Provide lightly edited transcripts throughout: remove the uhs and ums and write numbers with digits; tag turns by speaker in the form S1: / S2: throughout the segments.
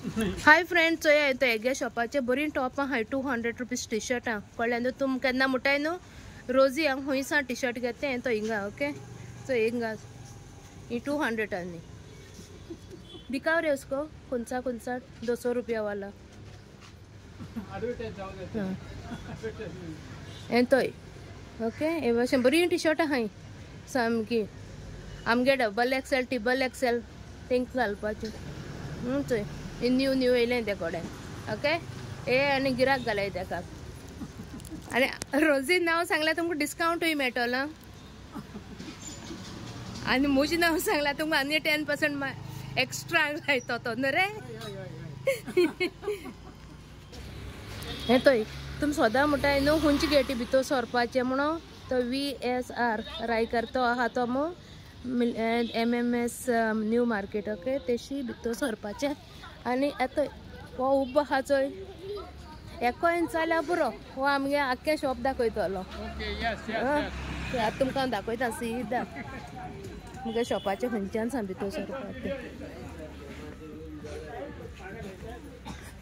S1: Hi friend, चोय येतो हेगे शॉपाचे बरी टॉपां हाय 200 रुपीज टी शर्टां कळ्ळें न्हू तुम केन्ना मुटाय न्हू रोजी हांव हुंयसा टी शर्ट घेते तो हिंगा ओके सो हिंगा ही 200 आनी बिकाव रे उसको कुंचा 200 रुपया वाला हें तोय ओके हे भाशेन बरी टी शर्ट हाय सामकी आमगे डबल एक्सेल ट्रिपल एक्सेल तेंक घालपाचें चोय न्यू येयलें ते कोडे ओके हे आनी गिराक घालाय तेका आनी रोजी नांव सांगल्यार तुमकां डिस्कावंटूय मेळटलो आनी म्हजें नांव सांगल्यार तुमकां आनी 10% एक्स्ट्रा लायतो तो न्हू रे हे तोय तुम सोदां म्हणटाय न्हू हुंचे गेटी भितर सरपाचें म्हणून तो VSR रायकर तो आहा तो मो MMS न्यू मार्केट ओके तेशी भितर सरपाचें आनी येतो हो उबो आहा चोय एको जाल्यार पुरो हो आमगे आख्खे शॉप दाखयतलो आतां तुमकां दाखयता सीदा मुगे शॉपाचे खंयच्यान सांग भितर सरपाचें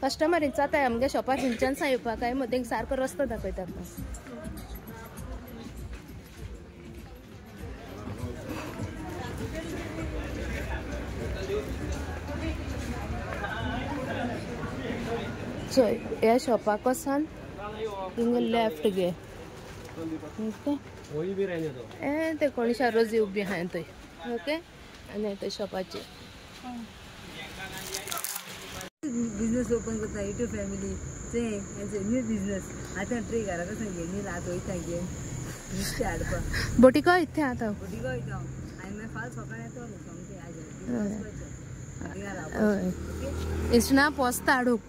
S1: कस्टमर विचारताय आमगे शॉपार खंयच्यान सांग येवपाक काय मदें सारको रस्तो दाखयता सो ह्या शॉपाक वसान हिंगा लेफ्ट घे ओके ते कोणशा रोजी उबी आहाय थंय ओके आनी ते शॉपाचे
S2: बिजनेस ओपन करता इटू फॅमिली ते न्यू बिजनेस आतां ट्री घरा कसं घेनी आतां वयता घे नुस्तें हाडपा
S1: बोटिको इथे आतां
S2: बोटिको वयता आनी मागीर फाल सकाळी येतो सोमतें आजे
S1: इस्ना पोस्ता हाडूक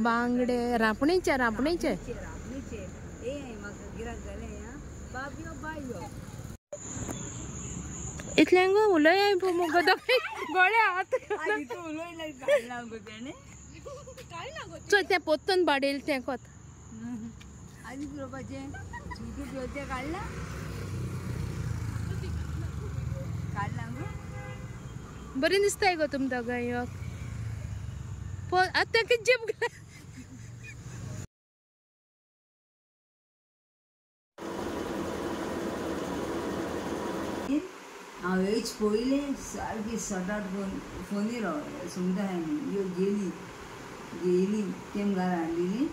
S1: बांगडे रापणीचे इतल्यांग उलय मुगो गोळे हात चल ते पोत्तून बाडेल ते कोत
S2: आनी पिवपाचें काडला
S1: बरें दिसताय गो तुम दोगांय आतां कितें जेम
S2: हांव हेच पयलें सारकी सटाट फोनीर सुंगटां ह्यो गेली तेम घरा हाडलेली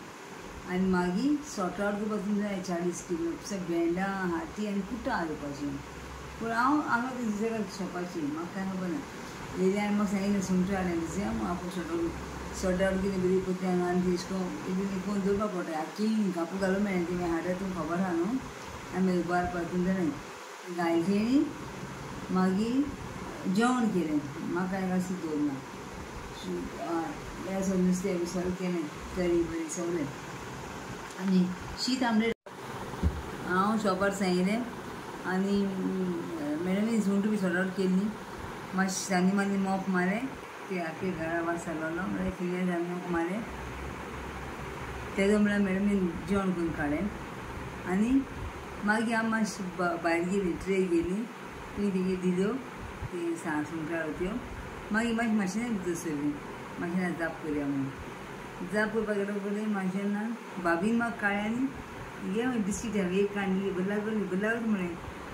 S2: आनी मागीर सॉर्ट आवट करपाक जाय 40 किलो भेंडा हाती आनी कुटां हाडपाचीं पूण हांव हांगा दिसता शॉपाची म्हाका कांय खबर ना येयली आनी म्हाका सांगिल्लें सुंगटां हाडलें दिसता आपूण सॉर्ट आवट कितें बरी पत्ती आनी तेशको कोण दवरपा पडटा आख्खी कापूर घालूंक मेळना तेमी हाडटा तुमकां खबर आहा न्हू आनी मागीर बार पातून जालें घायलें मागीर जेवण केलें म्हाका कांय अशें दवरना हें नुस्तें बी सगळें केलें करी बरी सगळें आनी शीत आमलेट हांव शॉपार सांगिल्लें आनी मॅडमीन सुंगटां बी सॉर्ट आवट केल्ली मातशें सांनी मानी मोप मारें ते आख्खे घरा वास जालोलो म्हळ्यार कितें जालें मोप मारें तेजो म्हळ्यार मॅडमीन जेवण करून काडलें आनी मागीर हांव मातशी भायर गेली ट्रे गेली ती तेगे दिल्यो ती सुंगटां त्यो मागीर मातशें भितर सरली मातशें जाप करया म्हणून जाप करपाक गेलो पयलीं मातशें भाभीन म्हाका काळ्यांनी घे बिस्कीट एक काडली बल्ला म्हणे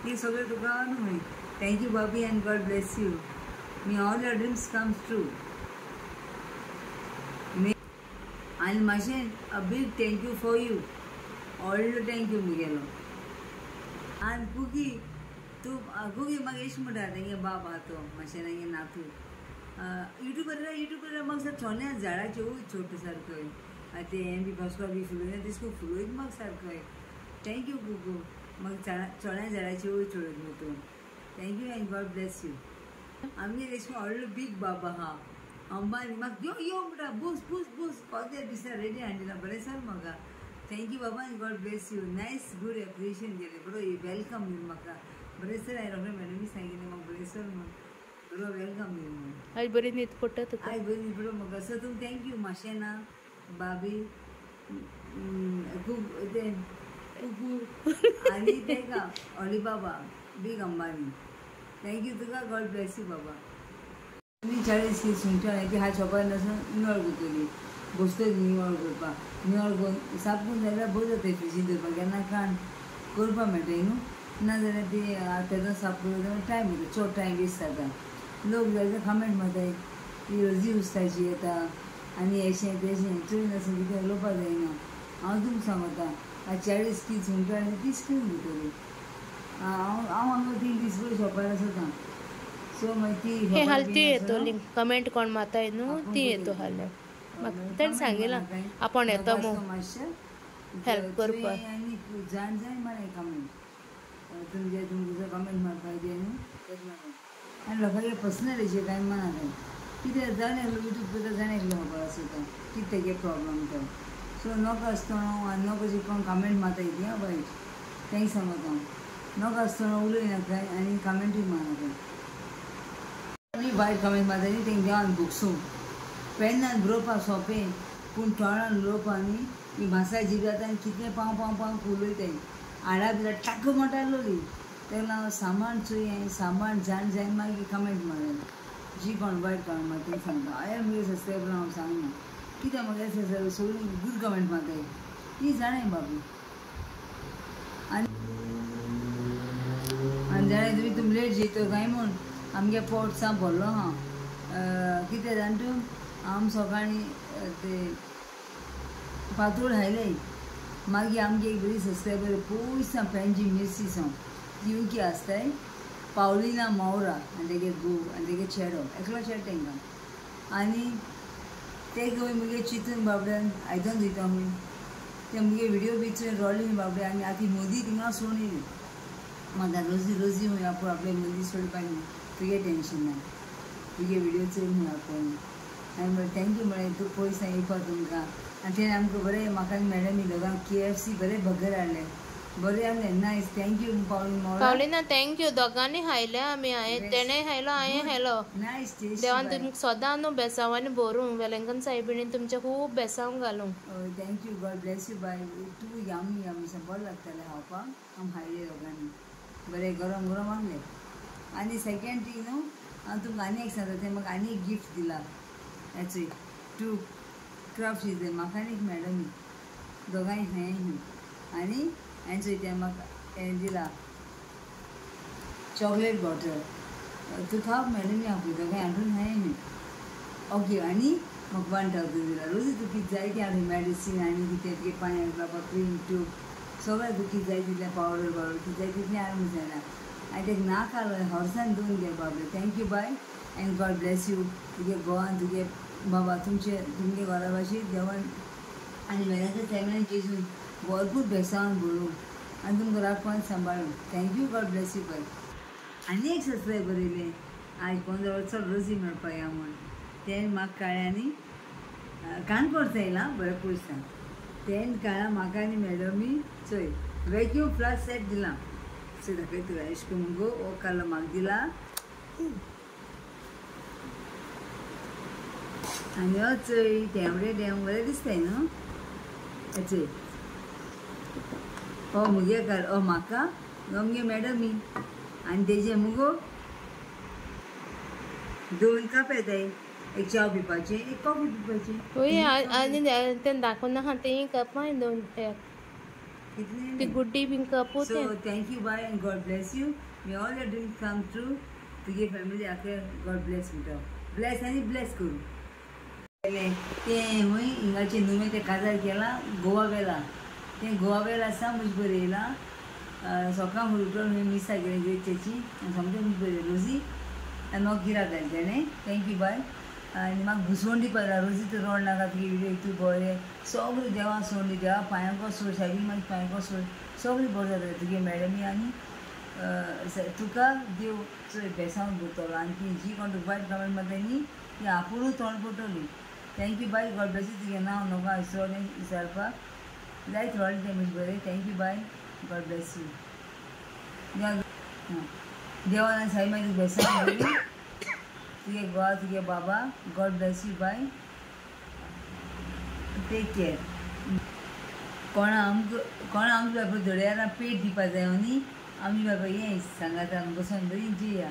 S2: ती सगळें तुका न्हू म्हणे thank you Bhabhi end God bless you may all your dreams comes true आनी मातशें अ बीग थँक्यू फॉर यू व्हडलो थँक्यू मुगेलो आनी कुकी तूं कुकी म्हाका एश म्हणटा तेंगे बाब आहा तो मातशें तेंगे नातू युट्यूबर म्हाका सर चोण्या झाडाचे वय छोटो सारकोय ते हें बी बसपा बी फुलोय तेशको फुलोयत म्हाका सारकोय थँक्यू कुकू म्हाका चोण्या झाडाचे वय चोडत न्हू तूं thank you end God bless you आमगे तेशको व्हडलो बीग बाब आहा अंबानी म्हाका यो म्हणटा बूस कोते दिसा रेडी हाडिला बरें सर म्हाका थँक्यू बाबा end God bless you nice good appreciation केलें बरो वेलकम दिलें म्हाका बरें सर हांवें रोखडें मॅडमी सांगिल्लें म्हाका बरें सर म्हणून बरो वेलकम दिलें म्हणून
S1: आयज बरी न्हीद पडटा तुका
S2: आयज बरी न्हीद पडटा म्हाका सर तुमकां थँक्यू मातशें ना भाभी ते आनी तेका अली बाबा बीग अंबानी थँक्यू तुका गॉड ब्लेस यू बाबा मी 40 की सुंगटां ती ह्या शॉपार नसून निवळ करतली बसतली निवळ करपाक निवळ करून साफ करून जाल्यार बरें जाता फ्रिजीन दवरपाक केन्ना काण करपाक मेळटा न्हू नाजाल्यार ती तेजो साफ करून टायम वयता चड टायम वेस्ट जाता लोक जाय कमेंट मारताय ती रजी उस्ताची येता आनी हेशें तेशें चड नासून कितें उलोवपाक जायना हांव तुमकां सांगता 40 की सुंगटां 30 की दितली हांव हांगा 3 दीस पयलीं शॉपार आसता सो मागीर
S1: हे हाल ती
S2: ती
S1: येतो लिंक कमेंट कोण मारताय न्हू ती येतो हाल म्हाका तेणें सांगिलां आपण येतो मो हेल्प करपाक
S2: आनी जाण जाय मरे कमेंट तुमचे तुमचो कमेंट मारपाक जाय न्हू तेच मारप आनी लोकांचे पर्सनल हेजे कांय मानाय कितें जाणें यूट्यूब करता जाणें खबर आसता कितें तेगे प्रॉब्लम तो सो नॉक आसतना आनी नॉक अशें कोण कमेंट मारता ती हांव वायट तेंय सांगता हांव नॉक आसतना उलय नाकाय आनी कमेंटूय मारनाकाय आनी वायट कमेंट मारता न्ही तेंक देवान बुक्सूं पेनान बरोवपाक सोंपें पूण तोंडान उलोवपा न्ही ही भाशा जी जाता आनी कितलें पाव पाव पाव उलयताय आडा भितर टाक मोटारलोली तेन्ना हांव सामान चोय सामान जाण जायन मागीर कमेंट मारलें जी कोण वायट कमेंट मारता तेंक सांगता हांवें म्हगे सब्सक्रायबर हांव सांगना कित्याक म्हागे सब्सक्रायबर सगळीं गूड कमेंट मारताय ती जाणाय बाबू आनी जाणाय तुमी लेट जेतो काय म्हूण आमगे पोट सा भरलो हांव कितें जाण तूं हांव सकाळीं ते पातोळ खायलें मागीर आमगे एक बरी सब्सक्रायबर पयस सा पेंजी मिर्ची सावन ती उकी आसताय पावलिना मावरा आनी तेगे घोव आनी तेगे चेडो एकलो चेडो तेंकां आनी ते खंय मुगे चिंतून बाबड्यान आयदन दिता खंय ते मुगे व्हिडियो बी चोय रोडली बाबडे आनी आतां मोदी थिंगा सोडून येयली म्हाका रोजी रोजी खंय आपूण आपले मोदी सोडपाक न्ही तुगे टेंशन ना तुगे व्हिडियो चोय खंय आपूण आनी म्हळ्यार थँक्यू म्हळ्यार तूं पयस येवपा तुमकां आनी तेणें आमकां बरें म्हाका आनी मॅडमी दोगांक KFC बरें बगर हाडलें बरें आहलें नायस थँक्यू
S1: पावलिना थँक्यू दोगांनी खायलें आमी हांवें तेणें खायलो हांवें खायलो
S2: नायस टेस्ट
S1: देवान तुमकां सोदां न्हू बेसांवांनी भरूं वेलंकन सायबिणीन तुमच्या खूब बेसांव घालूं
S2: thank you God bless you bye तूं यामी यामी सा बरें लागतालें खावपाक आमी खायलें दोगांनी बरें गरम गरम आहलें आनी सेकेंड थींग न्हू हांव तुमकां आनी एक सांगता तें म्हाका आनी एक गिफ्ट दिला हेचें टू क्राफ्ट इज म्हाका आनी एक मॅडमी दोगांय हें आनी हांवें चोय म्हाका हें दिला चॉकलेट बॉटल तूं खाव मॅडमी आपली दोगांय हाडून हांवें न्ही ओके आनी म्हाका 1000 दिला रोजी तूं कितें जाय तें हाडून मॅडिसीन आनी कितें तुगे पांयाक लावपाक क्रीम ट्यूब सगळें तूं कितें जाय तितलें पावडर बावडर कितें जाय तितलें हाडूंक जायना हांवें तेका नाका हॉर्सान दोन घे बाबडे thank you bye and God bless you तुगे गोवान तुगे बाबा तुमगे घरा भाशेन देवान आनी वेळाच्या फॅमिलीन जेजून भरपूर बेसांवन भरूं आनी तुमकां राखपाक सांबाळूं thank you God bless you bye आनी एक सब्सक्रायबर येयलें आयज 15 वर्सां रोजी मेळपा या म्हूण तें म्हाका कळ्ळें आनी काणकोणचो येयलां बरें पयस सांग तें कळ्ळां म्हाका आनी मॅडमी चोय वॅक्यूम फ्लास्क सेट दिलां सो दाखय तुका एश कोन्न मुगो हो कालो म्हाका दिला आनी हो चोय देंवडे देंव बरें दिसताय न्हू हे चोय हो मुगे काल हो म्हाका हो मुगे मॅडमी आनी तेजे मुगो 2 कप येताय एक चाव पिवपाचें एक कॉफी पिवपाचें
S1: होय आनी तें दाखोवन नाका तें कपां दोन ती गुड्डी बीन कपू
S2: so thank you bye and God bless you may all your dreams come true तुगे फॅमिली आखे गॉड ब्लेस म्हणटा ब्लेस आनी ब्लेस करूं तें हूंय हिंगाचे नुवें तें काजार केलां गोवा गेलां तें गोवा गेलां आसा मुज बरें येयलां सकाळ उठून खंय मिसा गेलें ग्रेचेची आनी सामकें मुज बरें रोजी आनी म्हाका गिराक घाल तेणें थँक्यू बाय आनी म्हाका घुसवण दिवपा जाय रोजी तूं रोड नाका तुगे व्हिडियो तूं बरें सगळें देवा सोडली देवा पांयांको सोड सायबीन मागीर पांयांको सोड सगळें बरें जाता तुगे मॅडमी आनी तुका देव चोय बेसांवन भरतलो आनी ती जी कोण तुका वायट कमेंट मारता न्ही ती आपुणूच तोंड पडटली thank you bye God bless you तुगे नांव नोका विसरोलें विचारपाक जायत व्हडलें तें म्हणजे बरें thank you bye God bless you देवान आनी साई मागीर बेसांव बरी तुगे घोवा तुगे बाबा God bless you bye take care कोणा आमकां बाबा धड्यारा पेट दिवपा जाय न्ही आमी बाबा हें सांगात बसून बरी जिया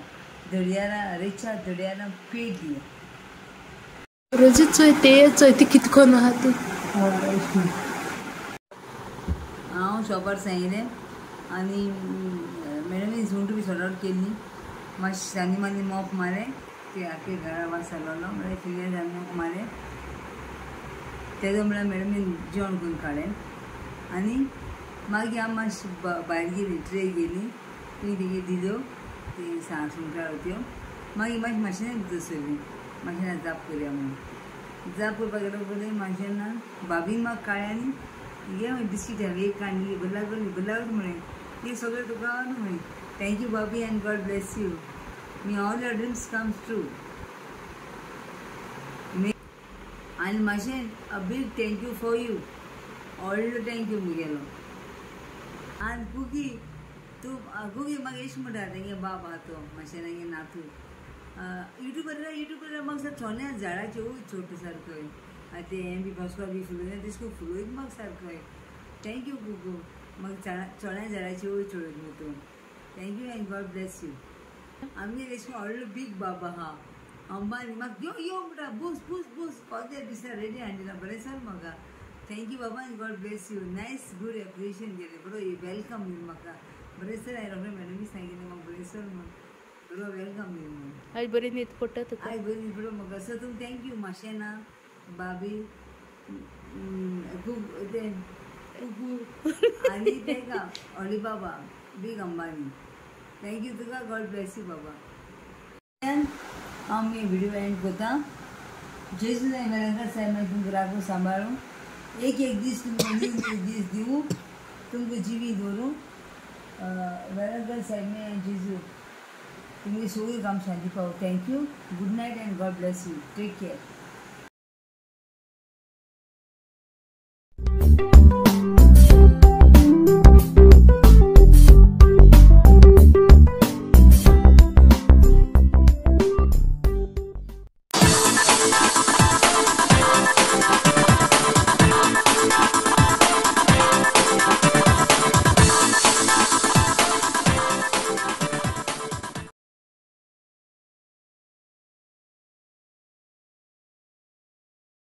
S2: धडयारा रेच्या धडयारा पेट दिया
S1: रोजी चोय ती कितकोन आहा ती
S2: हांव शॉपार सांगिल्लें आनी मॅडमी सुंगटां बी सॉर्ट आवट केल्लीं मातशें सानी मानी मोप मारें ते आख्खे घरा वास जालोलो म्हळ्यार फिल्यर जावन मोप मारें तेदो म्हळ्यार मॅडमीन जेवण करून काडलें आनी मागीर हांव मातशें भायर गेली ट्रे गेली ती तेगे दिल्यो ती सुंगटां त्यो मागीर मातशें माशेन दसरली माशेनान जाप करया म्हणून जाप करपाक गेलो पयलीं माशेनान भाभीन म्हाका काळ्या आनी घे बिस्कीट हांवें एक काडली बल्लागड म्हणे हे सगळें तुका न्हू म्हणे thank you Bhabhi end God bless you me all your dreams comes true आनी मातशें अ बीग थँक्यू फॉर यू व्हडलो थँक्यू मुगेलो आनी कुकी तूं कुकी म्हाका एश म्हणटा तेंगे बाब आहा तो मातशें तेंगे नातू यूट्यूबर म्हाका थोड्या झाडाचे वयर छोट सारको ते हें बी बसपा बी फुलोय तेश कोन फुलोयत म्हाका सारको थँक्यू कुकू म्हाका चोड्या झाडाची वयर चोडत न्हू तूं thank you end God bless you आमी तेश कोन व्हडलो बीग बाब आहा अंबानी म्हाका यो म्हणटा बूस कोद्या दिसा रेडी हाडिना बरें सर म्हाका थँक्यू बाबा end God bless you nice good appreciation केलें बरो वेलकम दिलें म्हाका बरें सर हांवें रोखडें मॅडमी सांगिल्लें म्हाका बरें सर म्हणून बरो वेलकम दिलें म्हणून
S1: आयज बरी न्हीद पडटा तुका
S2: आयज बरी न्हीद पडटा म्हाका सर तुमकां थँक्यू मातशें ना भाभी ते कुकू आनी तेका अली बाबा बीग अंबानी थँक्यू तुका गॉड ब्लेस यू बाबा हांव मी व्हिडिओ एंड करता जेजू वेलंकर साहेब मागीर तुमकां राखूं सांबाळूं एक दीस तुमकां दीस दिवूं तुमकां जिवी दवरूं वेलंकर साहेब जेजू तुमगे सगळीं काम शांती पावो thank you good night and God bless you take care.